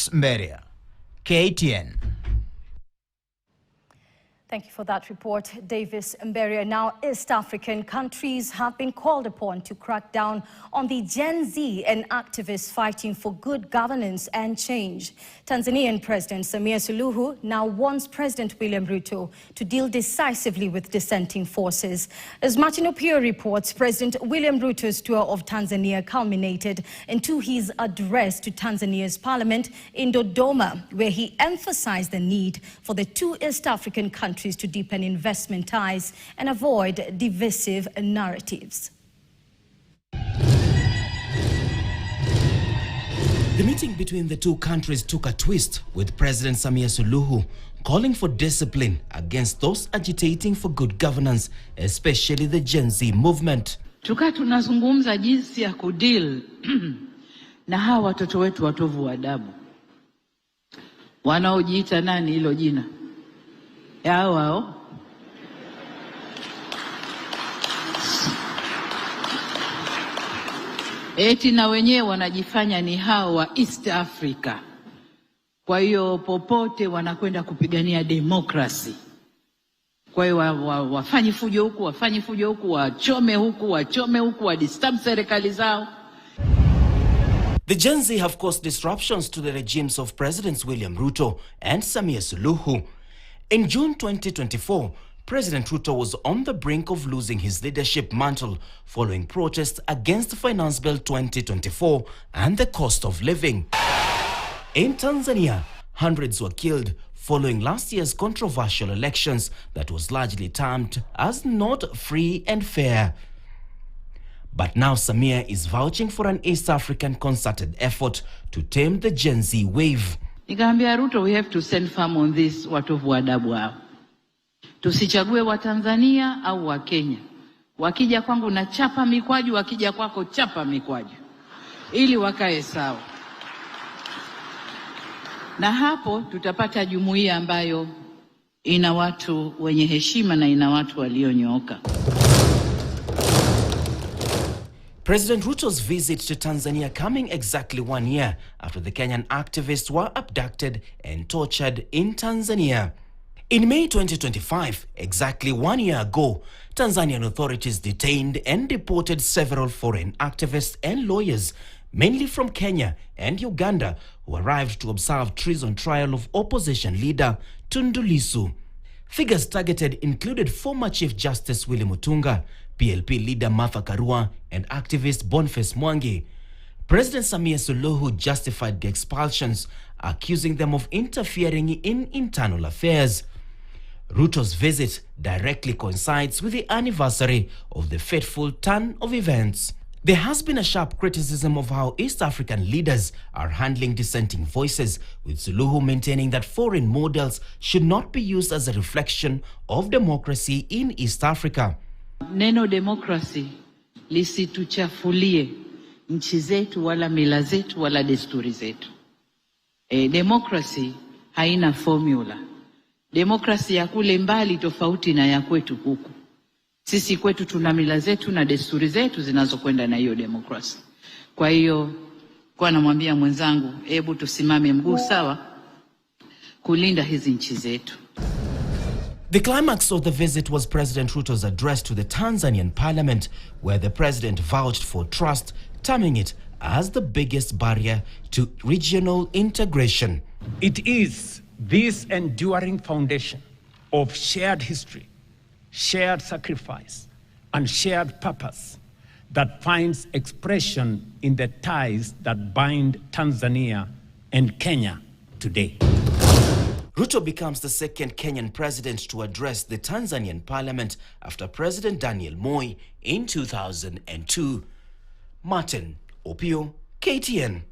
Davis Mberia, KTN. Thank you for that report, Davis Mberia. Now, East African countries have been called upon to crack down on the Gen Z and activists fighting for good governance and change. Tanzanian President Samia Suluhu now wants President William Ruto to deal decisively with dissenting forces. As Martin Opio reports, President William Ruto's tour of Tanzania culminated into his address to Tanzania's parliament in Dodoma, where he emphasized the need for the two East African countries to deepen investment ties and avoid divisive narratives. The meeting between the two countries took a twist, with President Samia Suluhu calling for discipline against those agitating for good governance, especially the Gen Z movement. Tunazungumza jinsi ya kudeal na hawa watoto wetu watovu wa adabu wanaojiita nani hilo jina wao eti na wenyewe wanajifanya ni hao wa East Africa. Kwa hiyo popote wanakwenda kupigania demokrasi. Kwa hiyo wafanye fujo huku, wafanye fujo huku, wachome huku, wadisturb serikali zao. The Gen Z have caused disruptions to the regimes of Presidents William Ruto and Samia Suluhu. In June 2024, President Ruto was on the brink of losing his leadership mantle following protests against Finance Bill 2024 and the cost of living. In Tanzania, hundreds were killed following last year's controversial elections that was largely termed as not free and fair. But now Samia is vouching for an East African concerted effort to tame the Gen Z wave. Nikamwambia Ruto, we have to send firm on this watovu adabu hao. Tusichague wa Tanzania au wa Kenya. Wakija kwangu na chapa mikwaju, wakija kwako chapa mikwaju. Ili wakae sawa. Na hapo tutapata jumuiya ambayo ina watu wenye heshima na ina watu walionyooka. President Ruto's visit to Tanzania coming exactly 1 year after the Kenyan activists were abducted and tortured in Tanzania. In May 2025, exactly 1 year ago, Tanzanian authorities detained and deported several foreign activists and lawyers, mainly from Kenya and Uganda, who arrived to observe treason trial of opposition leader Tundu Lissu. Figures targeted included former Chief Justice Willy Mutunga, PLP leader Martha Karua, and activist Boniface Mwangi. President Samia Suluhu justified the expulsions, accusing them of interfering in internal affairs. Ruto's visit directly coincides with the anniversary of the fateful turn of events. There has been a sharp criticism of how East African leaders are handling dissenting voices, with Suluhu maintaining that foreign models should not be used as a reflection of democracy in East Africa. Neno demokrasi lisituchafulie nchi zetu wala mila zetu wala desturi zetu. Demokrasi haina formula. Demokrasi ya kule mbali tofauti na ya kwetu huku. Sisi kwetu tuna mila zetu na desturi zetu zinazokwenda na hiyo demokrasi. Kwa hiyo kwa namwambia mwenzangu, hebu tusimame mguu sawa kulinda hizi nchi zetu. The climax of the visit was President Ruto's address to the Tanzanian parliament, where the president vouched for trust, terming it as the biggest barrier to regional integration. It is this enduring foundation of shared history, shared sacrifice, and shared purpose that finds expression in the ties that bind Tanzania and Kenya today. Ruto becomes the second Kenyan president to address the Tanzanian parliament after President Daniel Moi in 2002. Martin Opio, KTN.